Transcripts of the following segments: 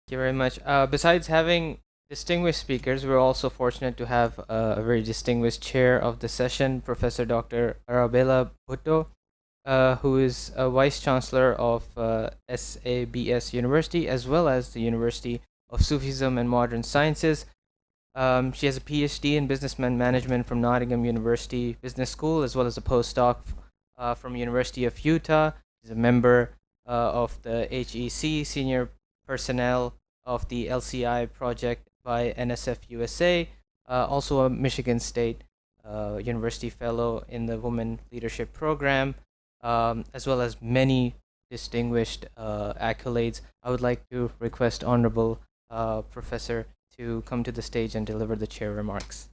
Thank you very much. Besides having distinguished speakers, we're also fortunate to have a very distinguished chair of the session, Professor Dr. Arabella Bhutto, who is a Vice Chancellor of SABS University, as well as the University of Sufism and Modern Sciences. She has a PhD in Business Management from Nottingham University Business School, as well as a postdoc from University of Utah. She's a member of the HEC, Senior Personnel of the LCI project by NSF USA, also a Michigan State University Fellow in the Women Leadership Program, as well as many distinguished accolades. I would like to request Honorable Professor to come to the stage and deliver the chair remarks.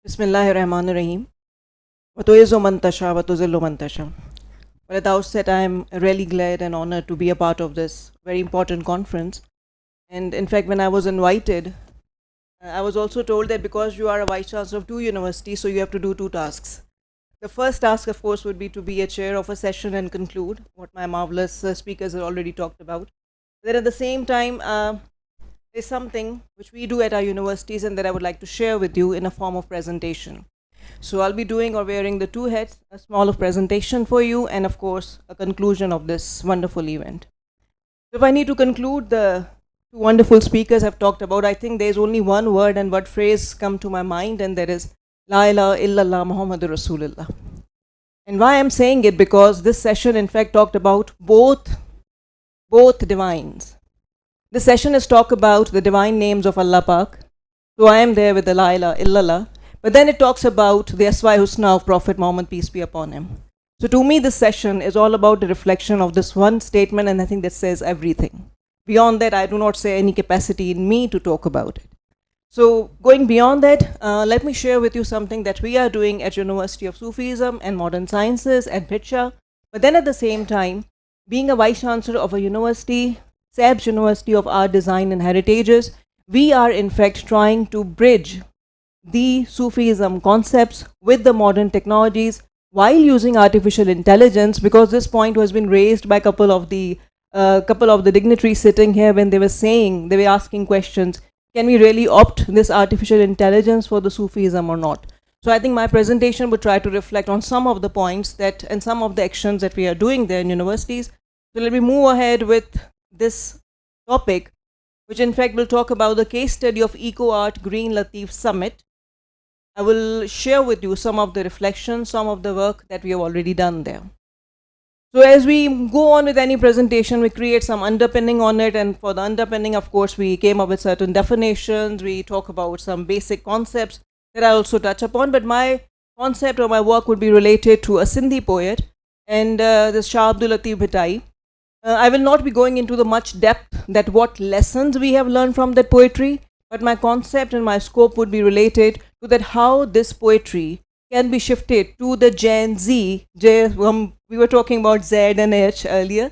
Bismillahirrahmanirrahim. Watuizu mantasha, watuzillu mantasha. But at the outset, I am really glad and honored to be a part of this very important conference. And in fact, when I was invited, I was also told that because you are a vice chancellor of two universities, so you have to do two tasks. The first task, of course, would be to be a chair of a session and conclude what my marvelous speakers have already talked about. Then at the same time, is something which we do at our universities and that I would like to share with you in a form of presentation. So I'll be doing or wearing the two hats, a small of presentation for you and of course a conclusion of this wonderful event. If I need to conclude, the two wonderful speakers have talked about, I think there's only one word and one phrase come to my mind, and that is La ilaha illallah Muhammadur Rasulullah. And why I'm saying it, because this session in fact talked about both divines. This session is talk about the divine names of Allah Pak. So I am there with the La ilaha illallah. But then it talks about the Asma Husna of Prophet Muhammad, peace be upon him. So to me, this session is all about the reflection of this one statement, and I think that says everything. Beyond that, I do not say any capacity in me to talk about it. So going beyond that, let me share with you something that we are doing at University of Sufism and Modern Sciences at BITSHA. But then at the same time, being a Vice Chancellor of a university, SABS University of Art, Design and Heritages, we are in fact trying to bridge the Sufism concepts with the modern technologies while using artificial intelligence, because this point has been raised by a couple of the dignitaries sitting here when they were asking questions, can we really opt this artificial intelligence for the Sufism or not? So I think my presentation would try to reflect on some of the points that and some of the actions that we are doing there in universities. So let me move ahead with this topic, which in fact will talk about the case study of EcoArt Green Latif Summit. I will share with you some of the reflections, some of the work that we have already done there. So as we go on with any presentation, we create some underpinning on it, and for the underpinning, of course, we came up with certain definitions, we talk about some basic concepts that I also touch upon, but my concept or my work would be related to a Sindhi poet, and this Shah Abdul Latif Bhitai. I will not be going into the much depth that what lessons we have learned from that poetry, but my concept and my scope would be related to that how this poetry can be shifted to the Gen Z. We were talking about Z and H earlier.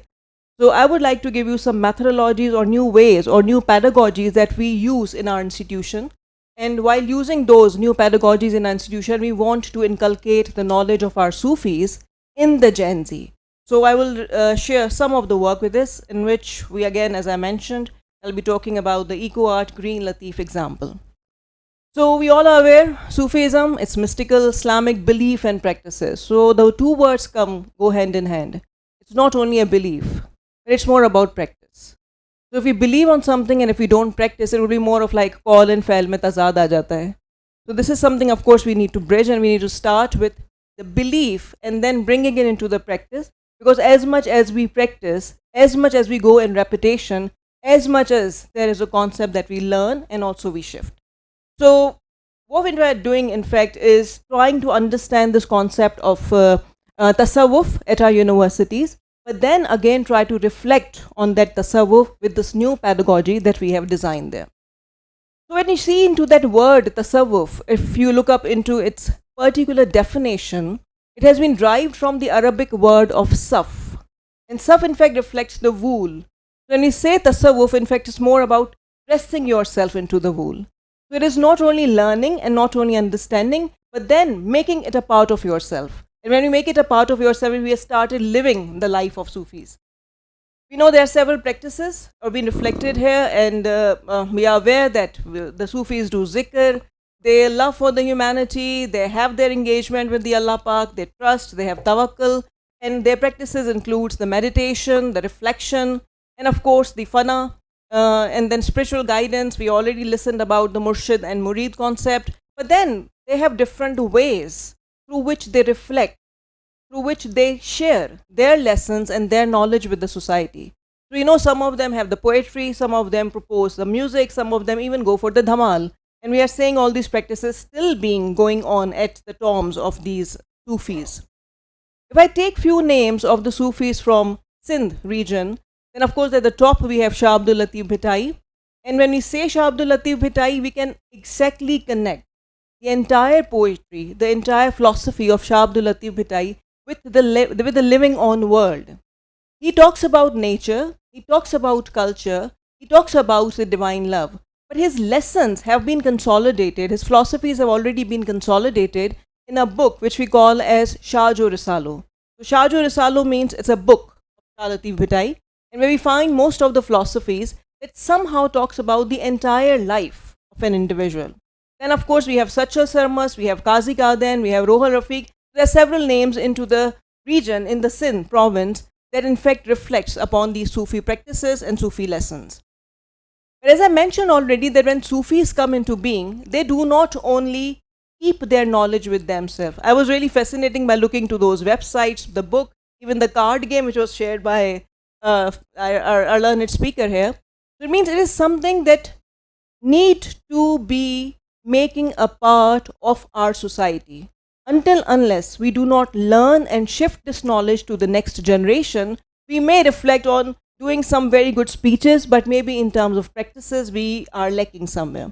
So I would like to give you some methodologies or new ways or new pedagogies that we use in our institution. And while using those new pedagogies in our institution, we want to inculcate the knowledge of our Sufis in the Gen Z. So I will share some of the work with this, in which we again, as I mentioned, I'll be talking about the EcoArt Green Latif example. So we all are aware, Sufism, it's mystical Islamic belief and practices. So the two words go hand in hand. It's not only a belief, but it's more about practice. So if we believe on something and if we don't practice, it will be more of like Paul and fail mein tazad aa jata hai. So this is something, of course, we need to bridge, and we need to start with the belief and then bringing it into the practice. Because as much as we practice, as much as we go in repetition, as much as there is a concept that we learn and also we shift. So what we are doing, in fact, is trying to understand this concept of tasawwuf at our universities, but then again try to reflect on that tasawwuf with this new pedagogy that we have designed there. So when you see into that word tasawwuf, if you look up into its particular definition, it has been derived from the Arabic word of saf. And saf in fact reflects the wool. When we say tasawwuf, in fact, it's more about pressing yourself into the wool. So it is not only learning and not only understanding, but then making it a part of yourself. And when you make it a part of yourself, we have started living the life of Sufis. We know there are several practices are being reflected here, and we are aware that the Sufis do zikr, they love for the humanity, they have their engagement with the Allah Pak, they trust, they have tawakkul, and their practices includes the meditation, the reflection, and of course the fana, and then spiritual guidance. We already listened about the murshid and murid concept, but then they have different ways through which they reflect, through which they share their lessons and their knowledge with the society. So, you know, some of them have the poetry, some of them propose the music, some of them even go for the dhamal. And we are saying all these practices still being going on at the tombs of these Sufis. If I take few names of the Sufis from Sindh region, then of course at the top we have Shah Abdul Latif Bhitai. And when we say Shah Abdul Latif Bhitai, we can exactly connect the entire poetry, the entire philosophy of Shah Abdul Latif Bhitai with the living on world. He talks about nature, he talks about culture, he talks about the divine love. But his lessons have been consolidated, his philosophies have already been consolidated in a book which we call as Shahjo Risalo. So Shahjo Risalo means it's a book of Shah Latif Bhitai, and where we find most of the philosophies that somehow talks about the entire life of an individual. Then of course we have Sachal Sarmas, we have Qazi Qaden, we have Rohal Rafiq. There are several names into the region in the Sindh province that in fact reflects upon these Sufi practices and Sufi lessons. But as I mentioned already, that when Sufis come into being, they do not only keep their knowledge with themselves. I was really fascinating by looking to those websites, the book, even the card game which was shared by our learned speaker here. So it means it is something that need to be making a part of our society. Unless we do not learn and shift this knowledge to the next generation, we may reflect on doing some very good speeches, but maybe in terms of practices, we are lacking somewhere.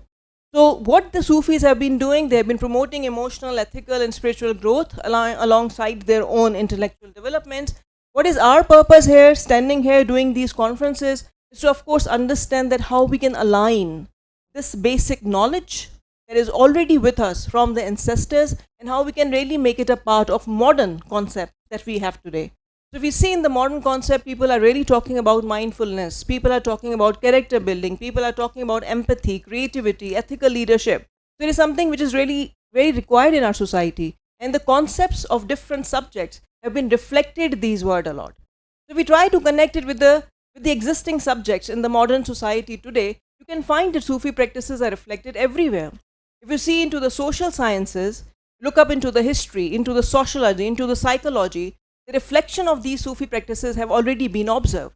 So what the Sufis have been doing, they have been promoting emotional, ethical and spiritual growth alongside their own intellectual developments. What is our purpose here, standing here doing these conferences, is to of course understand that how we can align this basic knowledge that is already with us from the ancestors and how we can really make it a part of modern concept that we have today. So if we see in the modern concept, people are really talking about mindfulness, people are talking about character building, people are talking about empathy, creativity, ethical leadership. So it is something which is really very required in our society, and the concepts of different subjects have been reflected these words a lot. So we try to connect it with the existing subjects in the modern society today. You can find that Sufi practices are reflected everywhere. If you see into the social sciences, look up into the history, into the sociology, into the psychology, the reflection of these Sufi practices have already been observed.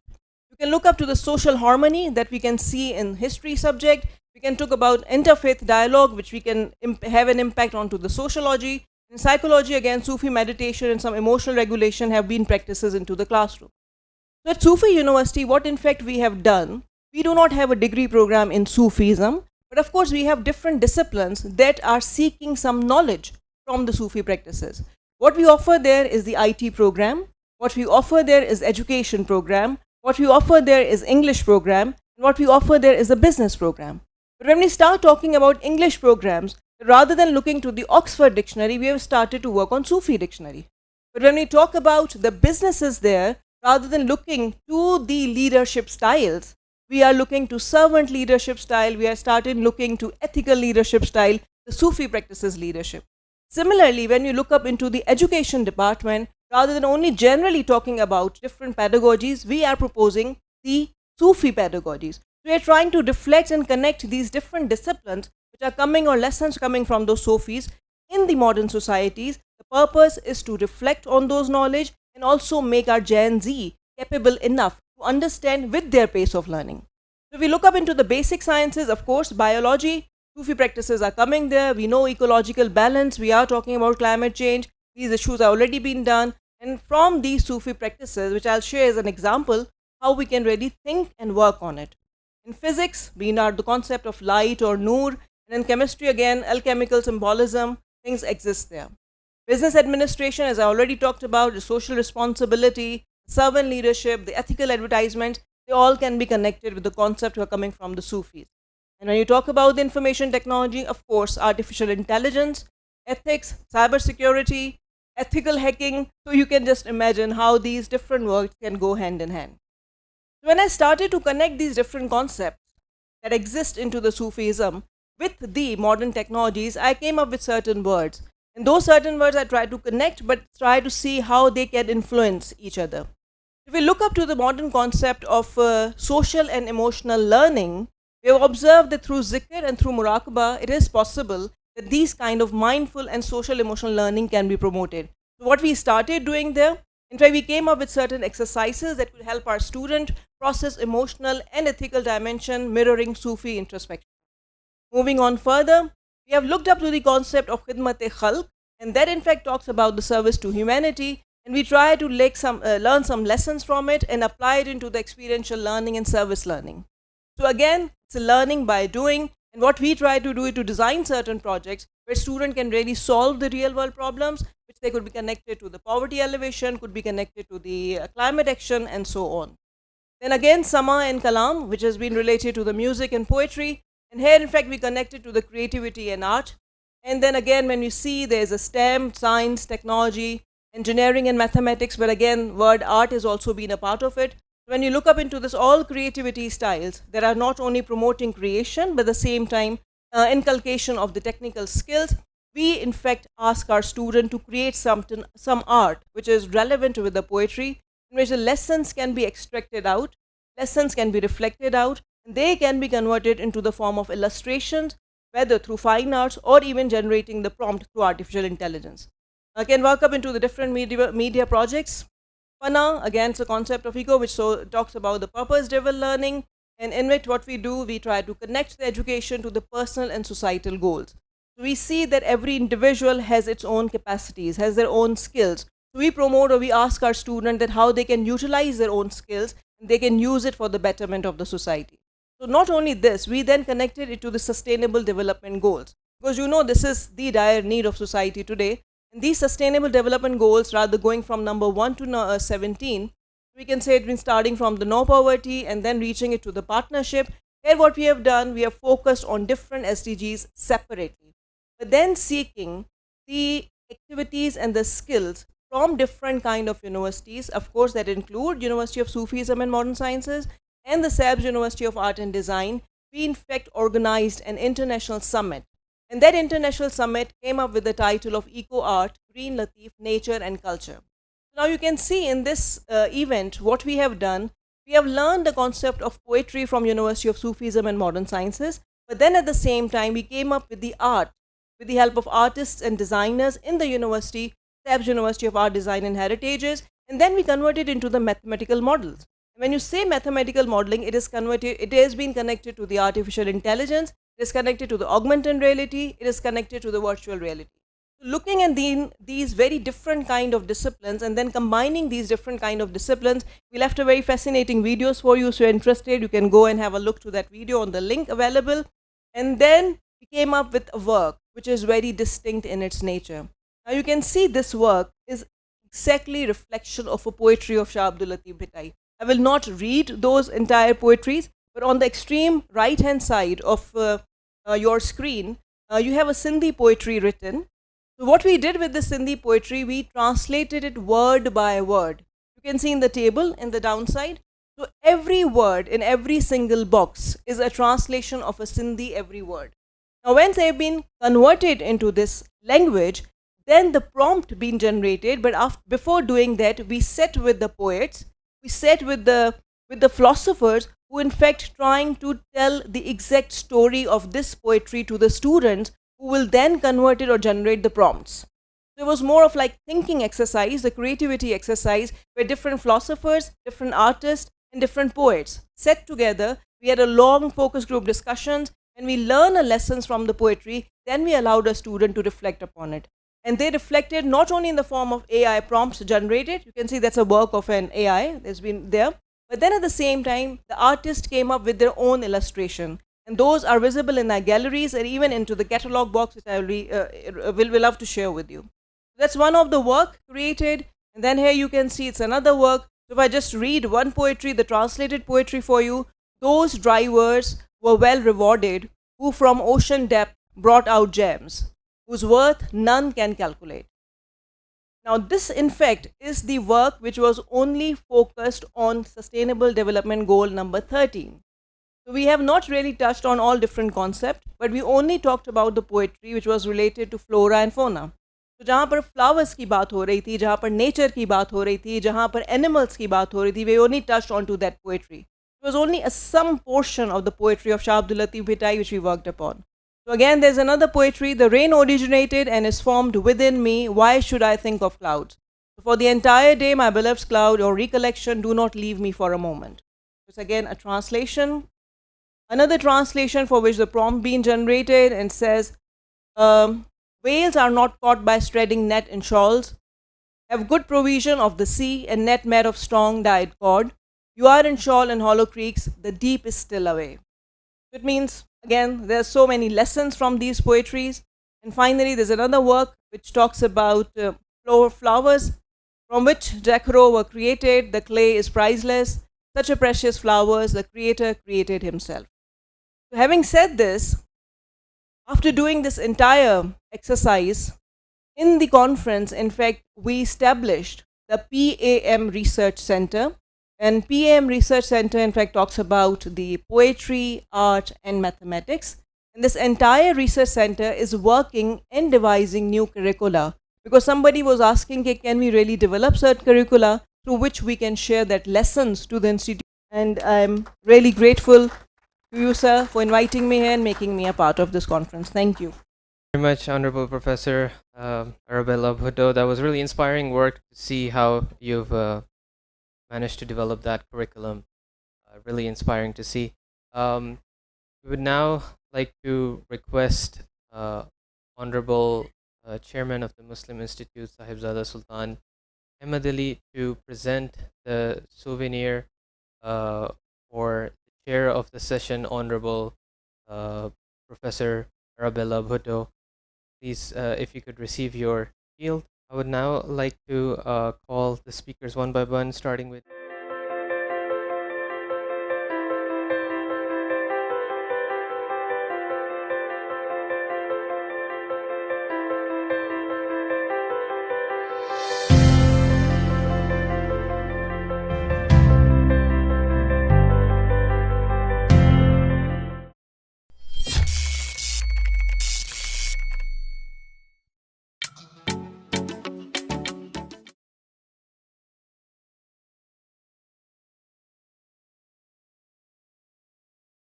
You can look up to the social harmony that we can see in history subject. We can talk about interfaith dialogue, which we can have an impact onto the sociology. In psychology, again, Sufi meditation and some emotional regulation have been practices into the classroom. So at Sufi University, what in fact we have done, we do not have a degree program in Sufism, but of course we have different disciplines that are seeking some knowledge from the Sufi practices. What we offer there is the IT program, what we offer there is education program, what we offer there is English program, and what we offer there is a business program. But when we start talking about English programs, rather than looking to the Oxford Dictionary, we have started to work on Sufi Dictionary. But when we talk about the businesses there, rather than looking to the leadership styles, we are looking to servant leadership style, we are started looking to ethical leadership style, the Sufi practices leadership. Similarly, when you look up into the education department, rather than only generally talking about different pedagogies, we are proposing the Sufi pedagogies. We are trying to reflect and connect these different disciplines which are coming, or lessons coming from those Sufis in the modern societies. The purpose is to reflect on those knowledge and also make our Gen Z capable enough to understand with their pace of learning. So if we look up into the basic sciences, of course, biology, Sufi practices are coming there. We know ecological balance, we are talking about climate change. These issues are already been done. And from these Sufi practices, which I'll share as an example, how we can really think and work on it. In physics, we know the concept of light or noor. And in chemistry, again, alchemical symbolism, things exist there. Business administration, as I already talked about, the social responsibility, servant leadership, the ethical advertisement, they all can be connected with the concept who are coming from the Sufis. And when you talk about the information technology, of course, artificial intelligence, ethics, cybersecurity, ethical hacking. So you can just imagine how these different words can go hand in hand. So when I started to connect these different concepts that exist into the Sufism with the modern technologies, I came up with certain words. And those certain words I try to connect, but try to see how they can influence each other. If we look up to the modern concept of social and emotional learning, we have observed that through zikr and through muraqabah, it is possible that these kind of mindful and social emotional learning can be promoted. So what we started doing there, in fact, we came up with certain exercises that could help our student process emotional and ethical dimension mirroring Sufi introspection. Moving on further, we have looked up to the concept of khidmat-e-khalq, and that in fact talks about the service to humanity, and we try to learn some lessons from it and apply it into the experiential learning and service learning. So again, it's a learning by doing, and what we try to do is to design certain projects where student can really solve the real world problems, which they could be connected to the poverty elevation, could be connected to the climate action, and so on. Then again, Sama and Kalam, which has been related to the music and poetry, and here in fact we connected to the creativity and art. And then again, when you see there's a STEM, science, technology, engineering and mathematics, but again word art has also been a part of it. When you look up into this all creativity styles that are not only promoting creation but at the same time inculcation of the technical skills, we in fact ask our student to create some art which is relevant with the poetry, in which the lessons can be extracted out, lessons can be reflected out, and they can be converted into the form of illustrations, whether through fine arts or even generating the prompt through artificial intelligence. I can work up into the different media projects. Fana, again, it's a concept of eco, which talks about the purpose-driven learning, and in which what we do, we try to connect the education to the personal and societal goals. So we see that every individual has its own capacities, has their own skills. So we promote, or we ask our students that how they can utilize their own skills and they can use it for the betterment of the society. So not only this, we then connected it to the sustainable development goals, because this is the dire need of society today. And these sustainable development goals, rather going from number 1 to 17, we can say it's been starting from the no poverty and then reaching it to the partnership. Here what we have done, we have focused on different SDGs separately, but then seeking the activities and the skills from different kind of universities, of course that include University of Sufism and Modern Sciences and the SABS University of Art and Design. We in fact organized an international summit. And that international summit came up with the title of Eco Art, Green Latif, Nature and Culture. Now you can see in this event what we have done. We have learned the concept of poetry from University of Sufism and Modern Sciences, but then at the same time we came up with the art with the help of artists and designers in the university, SABS University of Art, Design and Heritages, and then we converted into the mathematical models. When you say mathematical modeling, it has been connected to the artificial intelligence, it is connected to the augmented reality, it is connected to the virtual reality. So looking at these very different kind of disciplines and then combining these different kind of disciplines, we left a very fascinating videos for you. So if you're interested, you can go and have a look to that video on the link available. And then we came up with a work which is very distinct in its nature. Now you can see this work is exactly reflection of a poetry of Shah Abdul Latif Bhittai. I will not read those entire poetries, but on the extreme right hand side of your screen, you have a Sindhi poetry written. So what we did with the Sindhi poetry, we translated it word by word. You can see in the table in the downside. So every word in every single box is a translation of a Sindhi every word. Now once they have been converted into this language, then the prompt being generated, but before doing that, we sat with the poets, we sat with the philosophers who in fact trying to tell the exact story of this poetry to the students, who will then convert it or generate the prompts. So it was more of like thinking exercise, the creativity exercise, where different philosophers, different artists and different poets sat together. We had a long focus group discussions and we learned lessons from the poetry. Then we allowed a student to reflect upon it. And they reflected not only in the form of AI prompts generated, you can see that's a work of an AI that's been there, but then at the same time, the artist came up with their own illustration. And those are visible in our galleries and even into the catalog box, which I will love to share with you. That's one of the work created. And then here you can see it's another work. So if I just read one poetry, the translated poetry for you, those drivers were well rewarded, who from ocean depth brought out gems, whose worth none can calculate. Now, this in fact is the work which was only focused on Sustainable Development Goal number 13. So, we have not really touched on all different concepts, but we only talked about the poetry which was related to flora and fauna. तो जहाँ पर flowers की बात हो रही थी, जहाँ पर नेचर की बात हो रही थी, जहाँ पर एनिमल्स की बात हो रही थी, we only touched on to that poetry. It was only some portion of the poetry of Shah Abdul Latif Bhittai which we worked upon. So again, there's another poetry. The rain originated and is formed within me. Why should I think of clouds? So for the entire day, my beloved's cloud or recollection, do not leave me for a moment. It's again a translation. Another translation for which the prompt being generated and says, whales are not caught by spreading net in shawls, have good provision of the sea and net made of strong dyed cord. You are in shawl and hollow creeks, the deep is still away. It means, again, there are so many lessons from these poetries. And finally, there's another work which talks about flowers from which Jacquereau were created. The clay is priceless. Such a precious flowers the creator created himself. So having said this, after doing this entire exercise, in the conference, in fact, we established the PAM Research Center. And PAM Research Center, in fact, talks about the poetry, art, and mathematics. And this entire research center is working and devising new curricula. Because somebody was asking, can we really develop certain curricula through which we can share that lessons to the institute? And I'm really grateful to you, sir, for inviting me here and making me a part of this conference. Thank you. Very much, Honorable Professor Arabella Bhutto. That was really inspiring work to see how you've managed to develop that curriculum. Really inspiring to see. We would now like to request Honorable Chairman of the Muslim Institute, Sahibzada Sultan Ahmad Ali, to present the souvenir for the chair of the session, Honorable Professor Arabella Bhutto. Please, if you could receive your shield. I would now like to call the speakers one by one, starting with